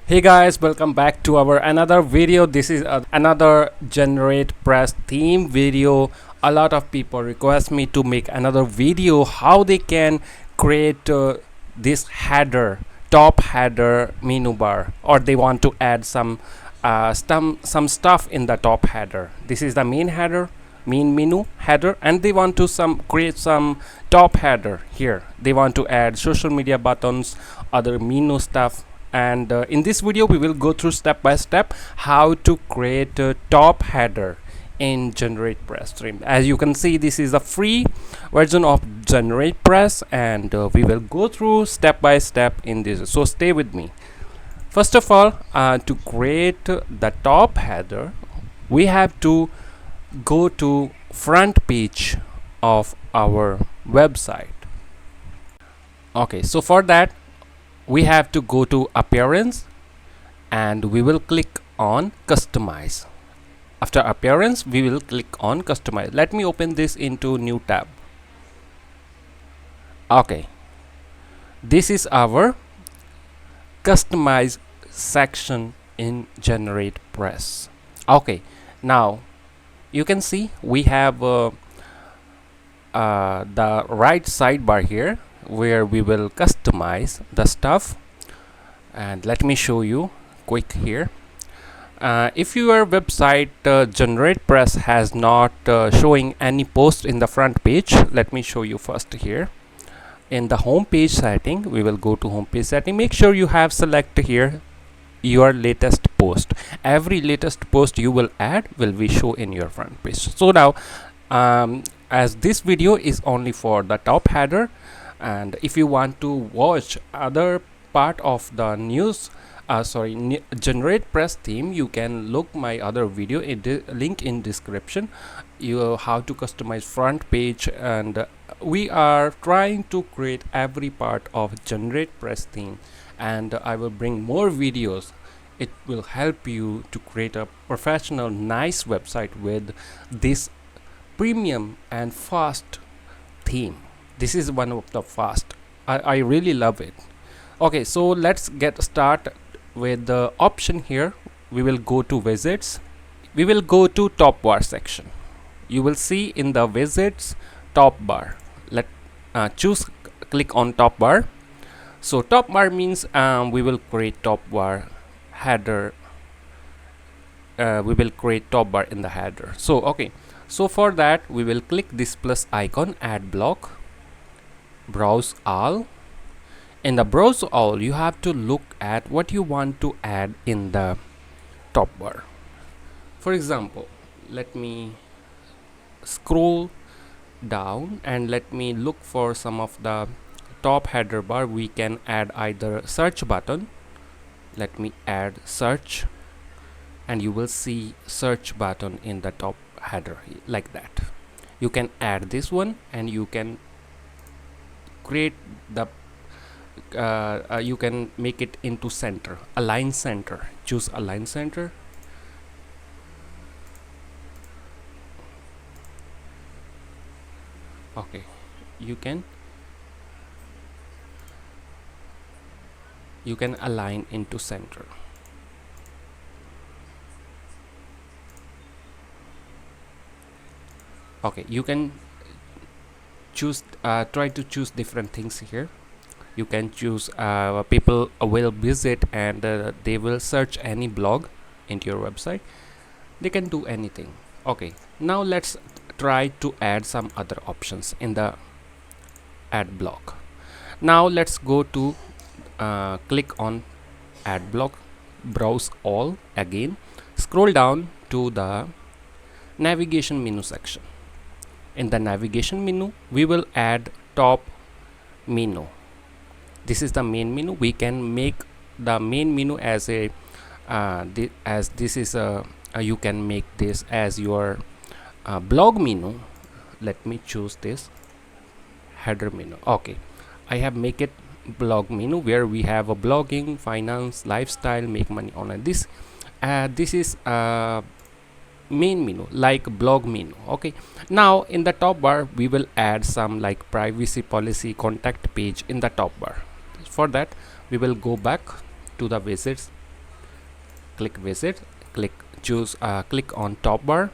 Hey guys, welcome back to our another video. This is another Generatepress theme video. A lot of people request me to make another video how they can create this header, top header menu bar, or they want to add some stuff in the top header. This is the main header, main menu header, and they want to create some top header here. They want to add social media buttons, other menu stuff. And in this video we will go through step by step how to create a top header in Generatepress stream. As you can see, this is a free version of Generatepress, and we will go through step by step in this, so stay with me. First of all, to create the top header, we have to go to front page of our website. Okay, so for that we have to go to appearance and we will click on customize. After appearance we will click on customize. Let me open this into new tab. Okay, this is our customize section in Generatepress. Okay, now you can see we have the right sidebar here where we will customize the stuff, and let me show you quick here. If your website Generatepress has not showing any post in the front page, let me show you first here. In the home page setting, we will go to home page setting. Make sure you have select here your latest post. Every latest post you will add will be show in your front page. So now as this video is only for the top header, and if you want to watch other part of the news Generatepress theme, you can look my other video in the link in description. You how to customize front page, and we are trying to create every part of Generatepress theme, and I will bring more videos. It will help you to create a professional nice website with this premium and fast theme. This is one of the fast. I really love it. Okay, so let's get started with the option here. We will go to visits. We will go to top bar section. You will see in the visits top bar. Let click on top bar. So top bar means we will create top bar header. We will create top bar in the header. So okay, so for that we will click this plus icon, add block, browse all. In the browse all, you have to look at what you want to add in the top bar. For example, let me scroll down and let me look for some of the top header bar. We can add either search button. Let me add search, and you will see search button in the top header like that. You can add this one, and you can create the you can make it into center, align center. Choose align center. Okay, you can align into center. Okay, you can choose try to choose different things here. You can choose people will visit and they will search any blog into your website. They can do anything. Okay, now let's try to add some other options in the add block. Now let's go to click on add block, browse all again, scroll down to the navigation menu section. In the navigation menu we will add top menu. This is the main menu. We can make the main menu as a this is a you can make this as your blog menu. Let me choose this header menu. Okay, I have make it blog menu where we have a blogging, finance, lifestyle, make money online. This is main menu like blog menu. Okay, now in the top bar we will add some like privacy policy, contact page in the top bar. For that we will go back to the visits click visit, click on top bar.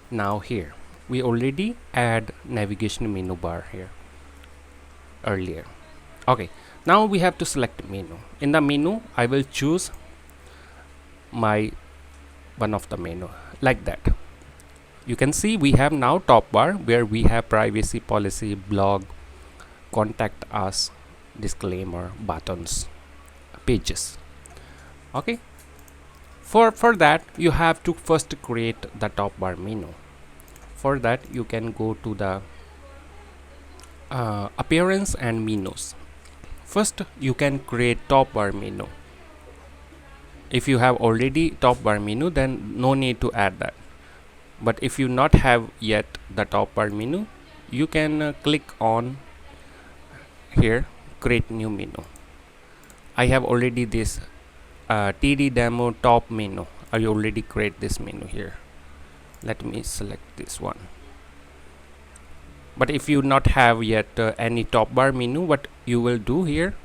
Now here we already add navigation menu bar here earlier. Okay, now we have to select menu. In the menu I will choose my one of the menu like that. You can see we have now top bar where we have privacy policy, blog, contact us, disclaimer, buttons, pages. Okay, for that you have to first create the top bar menu. For that you can go to the appearance and menus. First you can create top bar menu. If you have already top bar menu, then no need to add that. But if you not have yet the top bar menu, you can click on here, create new menu. I have already this TD demo top menu. I already create this menu here. Let me select this one. But if you not have yet any top bar menu, what you will do here,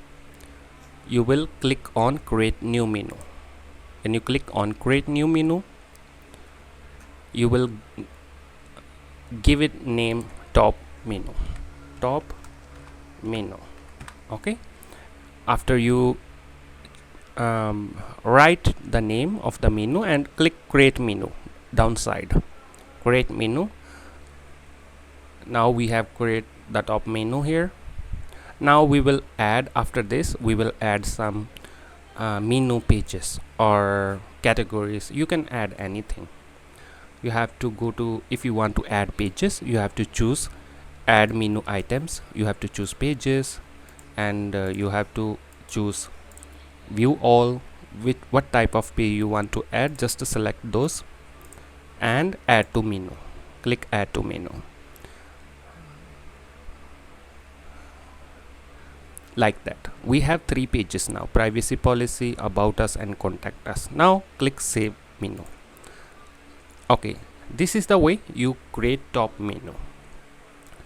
you will click on create new menu. When you click on create new menu, you will give it name top menu. Okay, after you write the name of the menu and click create menu downside, create menu. Now we have create the top menu here. Now we will add, after this we will add some menu pages or categories. You can add anything. You have to go to, if you want to add pages, you have to choose add menu items, you have to choose pages, and you have to choose view all. With what type of page you want to add, just to select those and add to menu. Click add to menu. Like that. We have 3 pages now: privacy policy, about us, and contact us. Now click save menu. Okay, this is the way you create top menu.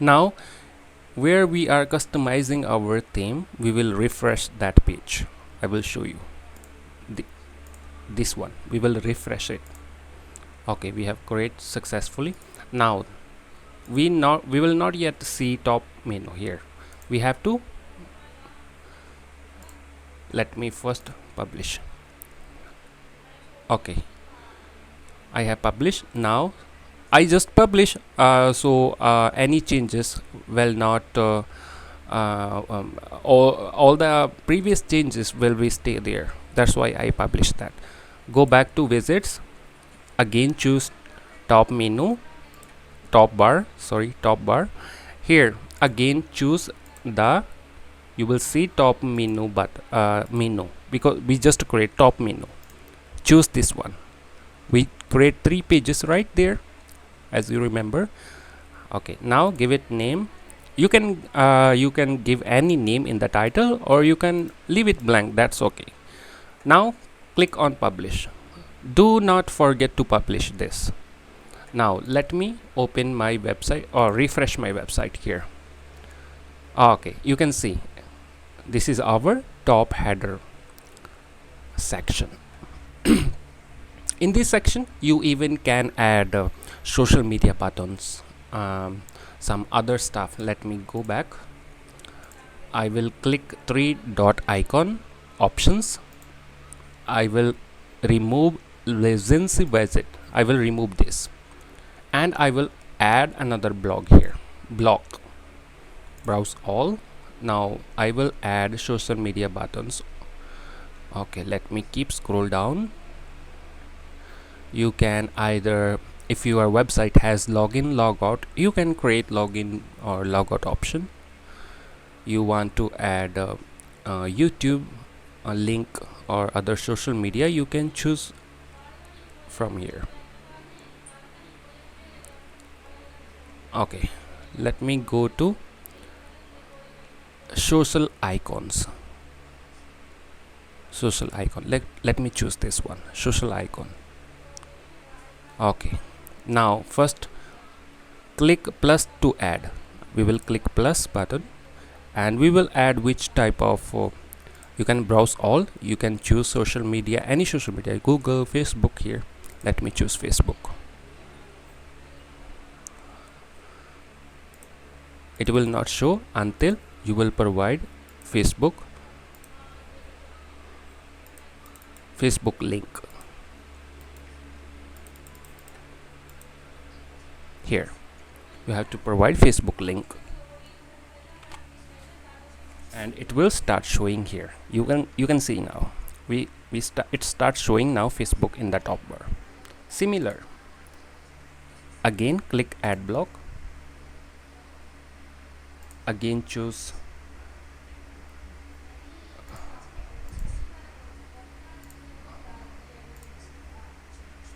Now where we are customizing our theme, we will refresh that page. I will show you this one. We will refresh it. Okay, we have created successfully. Now we will not yet see top menu here. We have to, let me first publish. Okay, I have published. Now I just publish, so any changes will not all the previous changes will be stay there. That's why I published that. Go back to visits, again choose top menu, top bar. Here again choose the, you will see top menu, but menu, because we just create top menu. Choose this one. We create 3 pages right there, as you remember. Okay, now give it name. You can give any name in the title, or you can leave it blank. That's okay. Now click on publish. Do not forget to publish this. Now let me open my website or refresh my website here. Okay, you can see this is our top header section. In this section you even can add social media buttons, some other stuff. Let me go back. I will click 3 dot icon, options. I will remove recency visit. I will remove this, and I will add another blog here. Blog, browse all. Now I will add social media buttons. Okay, let me keep scroll down. You can either, if your website has login, logout, you can create login or logout option. You want to add YouTube, a link, or other social media, you can choose from here. Okay, let me go to social icons. Social icon, let me choose this one, social icon. Okay, now first click plus to add. We will click plus button, and we will add which type of You can browse all. You can choose social media, any social media, Google, Facebook here. Let me choose Facebook. It will not show until you will provide Facebook link. Here you have to provide Facebook link, and it will start showing here. You can see now it starts showing now Facebook in the top bar. Similar, again click ad block, again choose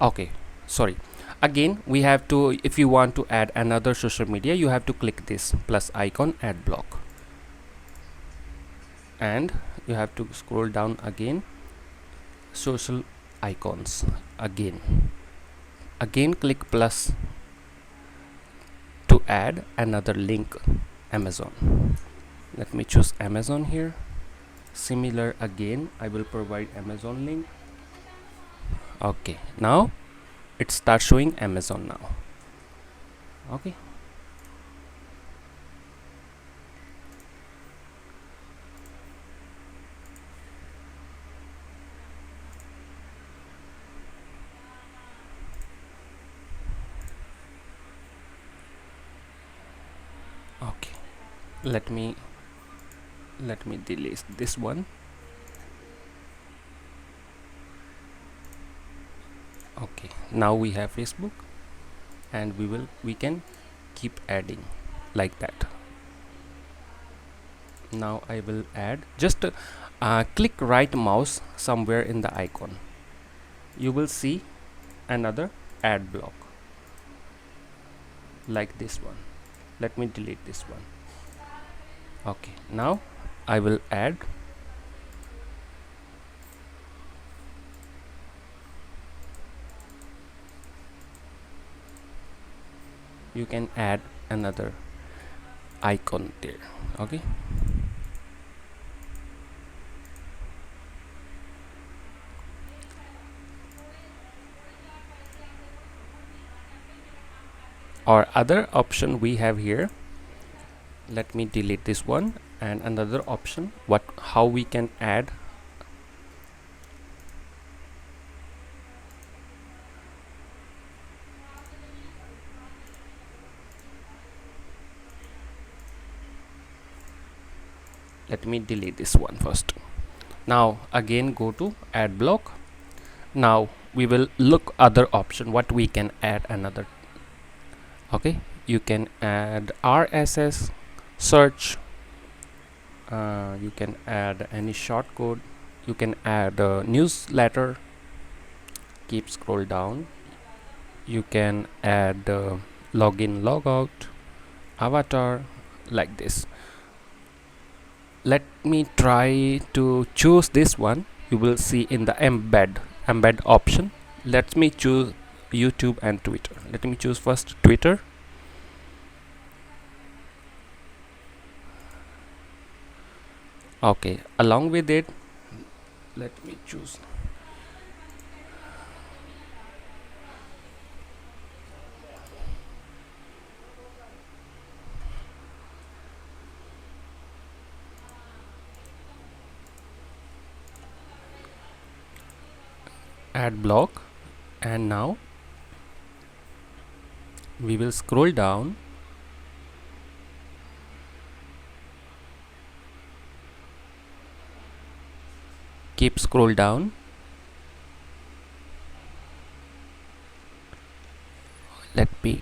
okay, sorry, again we have to, if you want to add another social media, you have to click this plus icon, ad block, and you have to scroll down again, social icons, again click plus to add another link, Amazon. Let me choose Amazon here. Similar, again I will provide Amazon link. Okay, now it starts showing Amazon now. Okay, okay, let me delete this one. Okay, now we have Facebook, and we can keep adding like that. Now I will add, just click right mouse somewhere in the icon. You will see another ad block like this one. Let me delete this one. Okay, now I will add you can add another icon there. Okay, or other option we have here, let me delete this one, and another option, how we can add let me delete this one first. Now again go to ad block. Now we will look other option what we can add another. Okay, you can add RSS search, you can add any shortcode, you can add a newsletter, keep scroll down, you can add login logout, avatar, like this. Let me try to choose this one. You will see in the embed option. Let me choose YouTube and Twitter. Let me choose first Twitter. Okay, along with it, let me choose ad block, and now we will scroll down, keep scroll down, let me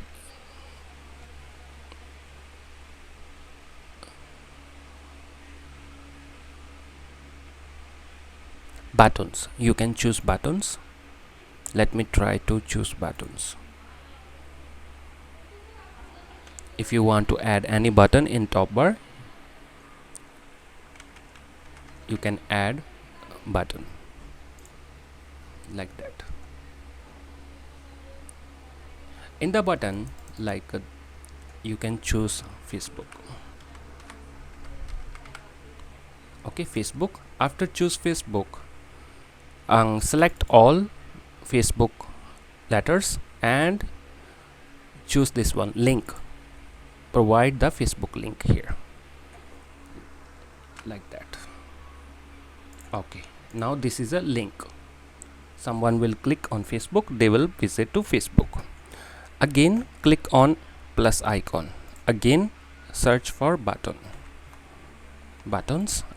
buttons, you can choose buttons. Let me try to choose buttons. If you want to add any button in top bar, you can add button like that. In the button, like you can choose Facebook. Okay, Facebook, After choose Facebook, select all Facebook letters and choose this one, link. Provide the Facebook link here, like that. Okay, now this is a link. Someone will click on Facebook, they will visit to Facebook. Again, click on plus icon. Again, search for buttons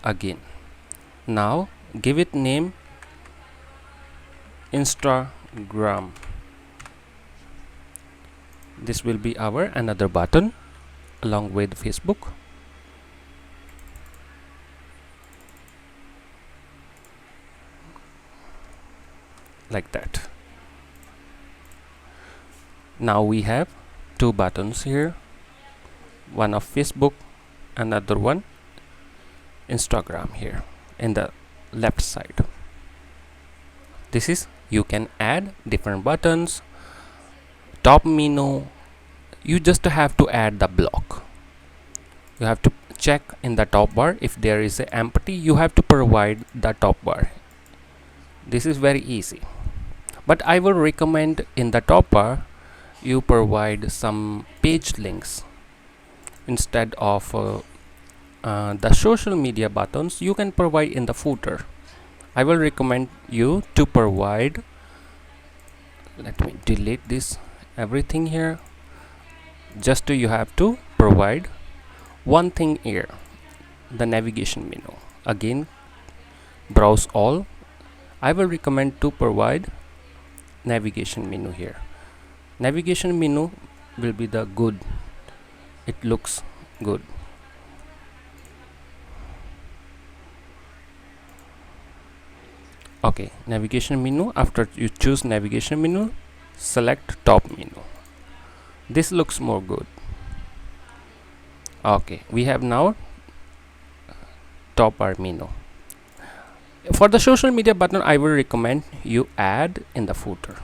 again. Now give it name Instagram. This will be our another button along with Facebook. Like that. Now we have two buttons here, one of Facebook, another one Instagram here in the left side. This is, you can add different buttons. Top menu, you just have to add the block. You have to check in the top bar if there is a empty, you have to provide the top bar. This is very easy, but I will recommend in the top bar you provide some page links instead of the social media buttons. You can provide in the footer. I will recommend you to provide, let me delete this everything here. Just you have to provide one thing here, the navigation menu. Again, browse all. I will recommend to provide navigation menu here. Navigation menu will be the good, it looks good. Okay, navigation menu. After you choose navigation menu, select top menu. This looks more good. Okay, we have now top bar menu. For the social media button, I will recommend you add in the footer.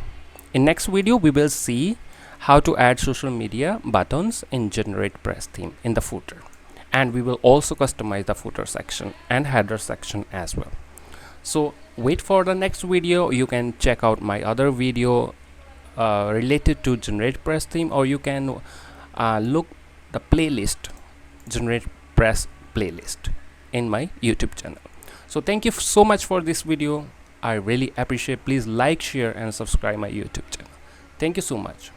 In next video, we will see how to add social media buttons in Generatepress theme in the footer, and we will also customize the footer section and header section as well. So wait for the next video. You can check out my other video related to Generatepress theme, or you can look the playlist, Generatepress playlist, in my YouTube channel. So thank you so much for this video. I really appreciate. Please like, share and subscribe my YouTube channel. Thank you so much.